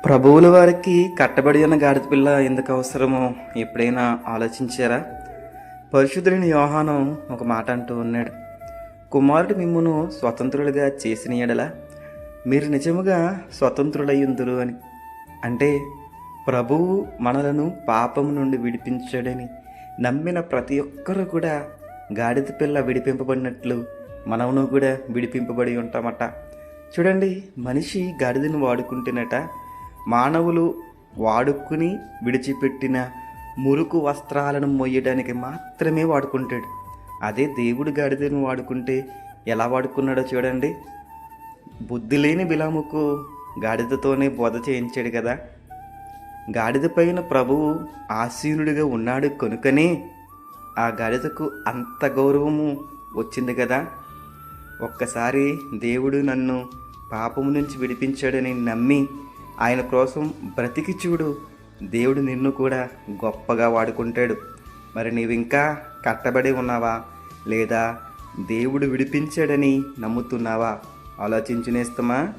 ప్రభువుల వారికి కట్టబడి ఉన్న గాడిద పిల్ల ఎందుకు అవసరమో ఎప్పుడైనా ఆలోచించారా? పరిశుద్ధుడైన యోహాను ఒక మాట అంటూ ఉన్నాడు. కుమారుడు మిమ్మును స్వతంత్రులుగా చేసిన యెడల మీరు నిజముగా స్వతంత్రులయ్యుందురు అని. అంటే ప్రభువు మనలను పాపము నుండి విడిపించాడని నమ్మిన ప్రతి ఒక్కరూ కూడా గాడిద పిల్ల విడిపింపబడినట్లు మనమును కూడా విడిపింపబడి ఉంటామట. చూడండి, మనిషి గాడిదను వాడుకుంటేనట మానవులు వాడుకుని విడిచిపెట్టిన మురుకు వస్త్రాలను మొయ్యడానికి మాత్రమే వాడుకుంటాడు. అదే దేవుడు గాడిదను వాడుకుంటే ఎలా వాడుకున్నాడో చూడండి. బుద్ధి లేని బిలాముకు గాడిదతోనే బోధ చేయించాడు కదా. గాడిద పైన ప్రభువు ఆసీనుడిగా ఉన్నాడు కనుకనే ఆ గాడిదకు అంత గౌరవము వచ్చింది కదా. ఒక్కసారి దేవుడు నన్ను పాపము నుంచి విడిపించాడని నమ్మి ఆయన కోసం బ్రతికి చూడు, దేవుడు నిన్ను కూడా గొప్పగా వాడుకుంటాడు. మరి నీవింకా కట్టబడి ఉన్నావా, లేదా దేవుడు విడిపించాడని నమ్ముతున్నావా? ఆలోచించునేస్తమా?